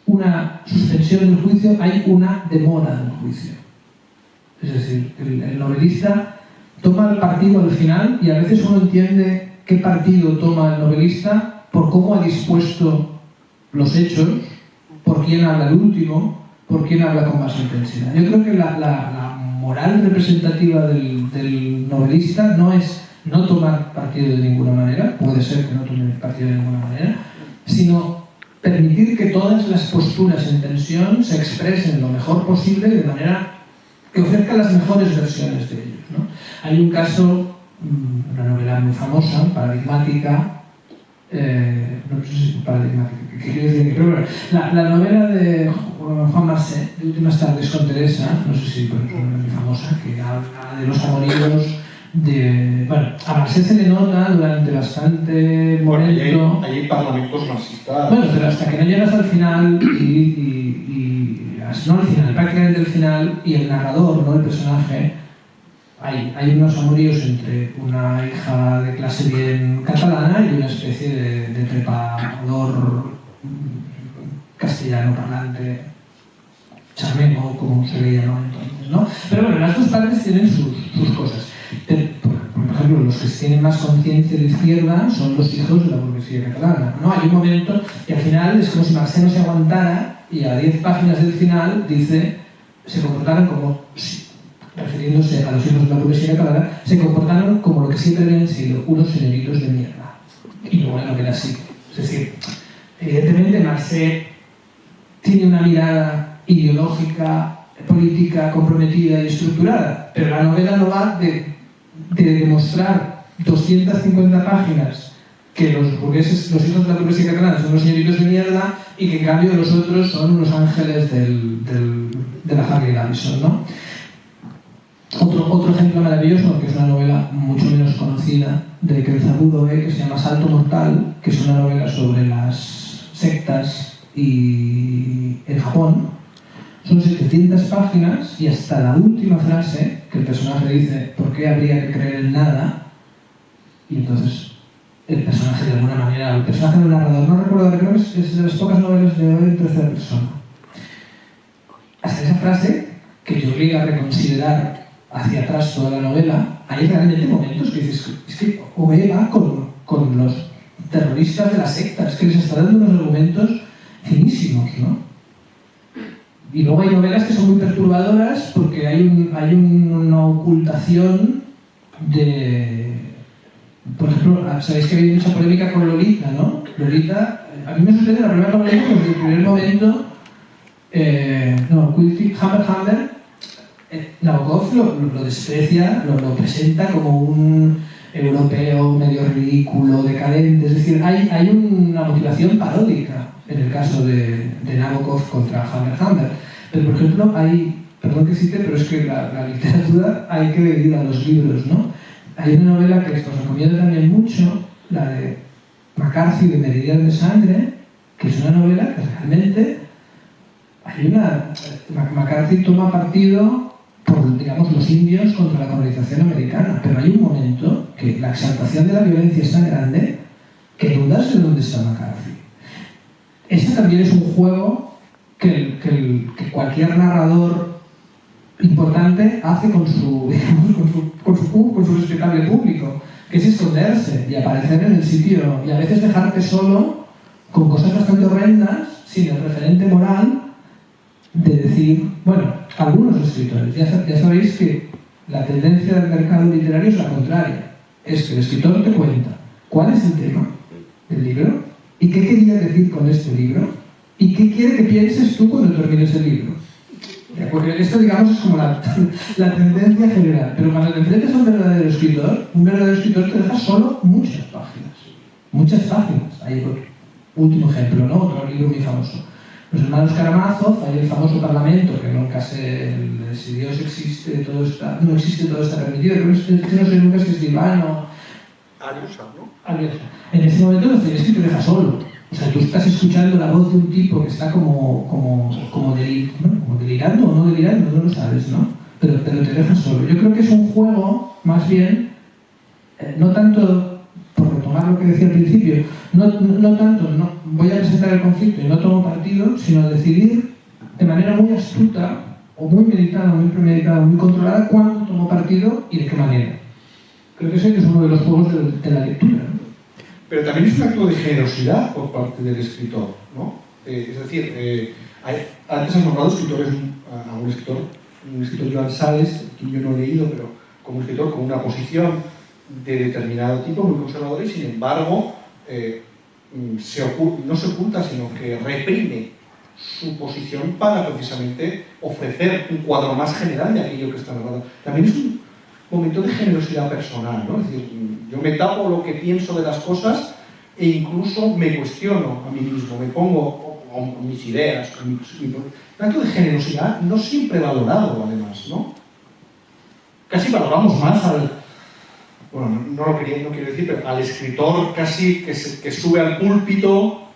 una suspensión del juicio, hay una demora del juicio. Es decir, el novelista toma el partido al final y a veces uno entiende qué partido toma el novelista por cómo ha dispuesto los hechos, por quién habla el último, por quién habla con más intensidad. Yo creo que la moral representativa del novelista no es no tomar partido de ninguna manera, puede ser que no tome partido de ninguna manera, sino permitir que todas las posturas en tensión se expresen lo mejor posible de manera que ofrezca las mejores versiones de ellos, ¿no? Hay un caso, una novela muy famosa, paradigmática, no sé si paradigmática, ¿qué quiero decir? Pero bueno, la novela de Juan Marcet, de Últimas tardes con Teresa, no sé si pero es una novela muy famosa, que habla de los amoríos de... Bueno, a Marcet se le nota durante bastante momento... Bueno, hay parlamentos marxistas... Bueno, pero hasta que no llegas al final no al final, prácticamente al final, y el narrador, no el personaje, hay unos amoríos entre una hija de clase bien catalana y una especie de trepador castellano parlante, charmego, como se le llamaba entonces, ¿no? Pero bueno, las dos partes tienen sus cosas. Por ejemplo, los que tienen más conciencia de izquierda son los hijos de la burguesía catalana, ¿no? Hay un momento y al final es como si Marcet no se aguantara y a 10 páginas del final dice, se comportaron como, refiriéndose a los hijos de la burguesía catalana, se comportaron como lo que siempre habían sido, unos señoritos de mierda. Y luego la novela sigue. Es decir, evidentemente Marcet tiene una mirada ideológica, política, comprometida y estructurada, pero la novela no va de demostrar 250 páginas que los burgueses, los hijos de la burguesía catalana son unos señoritos de mierda y que en cambio los otros son unos ángeles de la Harley Davidson, ¿no? Otro ejemplo maravilloso, que es una novela mucho menos conocida, de Kenzabudo, que se llama Salto Mortal, que es una novela sobre las sectas y en Japón. Son 700 páginas y hasta la última frase, que el personaje dice, ¿por qué habría que creer en nada? Y entonces el personaje de alguna manera, el personaje del narrador, no recuerdo, creo que es de las pocas novelas de hoy en tercera persona. Hasta esa frase, que te obliga a reconsiderar hacia atrás toda la novela, hay realmente momentos que dices, es que Oe va con los terroristas de las sectas, que les está dando unos argumentos finísimos, ¿no? Y luego hay novelas que son muy perturbadoras porque hay una ocultación de... Por ejemplo, sabéis que hay mucha polémica con Lolita, ¿no? Lolita, a mí me sorprende la primera novela porque desde el primer momento Hammer Nabokov lo desprecia, lo presenta como un europeo medio ridículo, decadente, es decir, hay una motivación paródica en el caso de Nabokov contra Hammer. Pero por ejemplo perdón que cite, pero es que la literatura hay que ir a los libros, ¿no? Hay una novela que os recomiendo también mucho, la de McCarthy, de Meridian de Sangre, que es una novela que realmente McCarthy toma partido por, digamos, los indios contra la colonización americana, pero hay un momento que la exaltación de la violencia es tan grande que dudas de dónde está McCarthy. Este también es un juego que cualquier narrador importante hace con su respetable público, que es esconderse y aparecer en el sitio y a veces dejarte solo con cosas bastante horrendas sin el referente moral de decir, bueno, algunos escritores, ya sabéis que la tendencia del mercado literario es la contraria, es que el escritor te cuenta cuál es el tema del libro y qué quería decir con este libro y qué quiere que pienses tú cuando termines el libro. Porque esto, digamos, es como la tendencia general, pero cuando te enfrentas a un verdadero escritor te deja solo muchas páginas. Hay último ejemplo, ¿no? Otro libro muy famoso. Los hermanos Karamazov, hay el famoso parlamento, que nunca sé si Dios existe, todo está, no existe, todo está permitido, pero es que no sé nunca si es divano. Ariusa, ¿no? Ariusa. En ese momento es que te deja solo. O sea, tú estás escuchando la voz de un tipo que está como delirando o no delirando, no lo sabes, ¿no? Pero te deja solo. Yo creo que es un juego, más bien, no tanto, por retomar lo que decía al principio, no tanto, no voy a presentar el conflicto y no tomo partido, sino decidir de manera muy astuta, o muy meditada, muy premeditada, muy controlada, cuándo tomo partido y de qué manera. Creo que ese es uno de los juegos de la lectura, ¿no? Pero también es un acto de generosidad por parte del escritor, ¿no? Es decir, antes has nombrado escritores, a un escritor Joan Sales, que yo no he leído, pero como escritor con una posición de determinado tipo, muy conservadora, y sin embargo no se oculta, sino que reprime su posición para precisamente ofrecer un cuadro más general de aquello que está narrado. También es un momento de generosidad personal, ¿no? Es decir, yo me tapo lo que pienso de las cosas e incluso me cuestiono a mí mismo, me pongo con mis ideas, un acto de generosidad no siempre valorado, además, ¿no? Casi valoramos más bueno, no quiero decir, pero al escritor casi que sube al púlpito,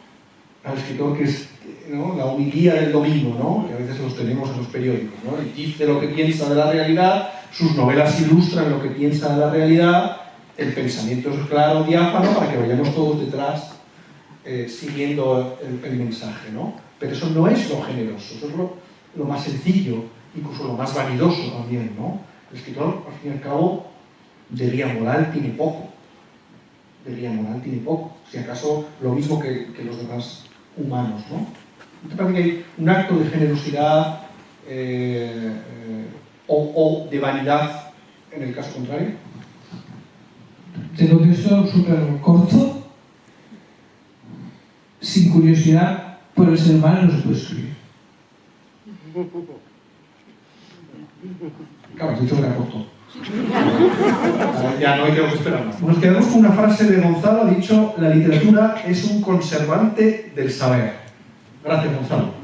al escritor que es, ¿no?, la homilía del domingo, ¿no?, que a veces los tenemos en los periódicos, ¿no?, y dice lo que piensa de la realidad, sus novelas ilustran lo que piensa de la realidad, el pensamiento es claro, diáfano, para que vayamos todos detrás siguiendo el mensaje, ¿no? Pero eso no es lo generoso, eso es lo más sencillo, incluso lo más vanidoso también, ¿no? El escritor, al fin y al cabo, de vía moral tiene poco. De vía moral tiene poco. Si acaso lo mismo que los demás humanos, ¿no? ¿No te parece que hay un acto de generosidad o de vanidad en el caso contrario? Te contesto súper corto. Sin curiosidad por el ser humano no se puede escribir. Claro, has dicho que era corto. Ya no hay que esperar más. Nos quedamos con una frase de Gonzalo, ha dicho: la literatura es un conservante del saber. Gracias, Gonzalo.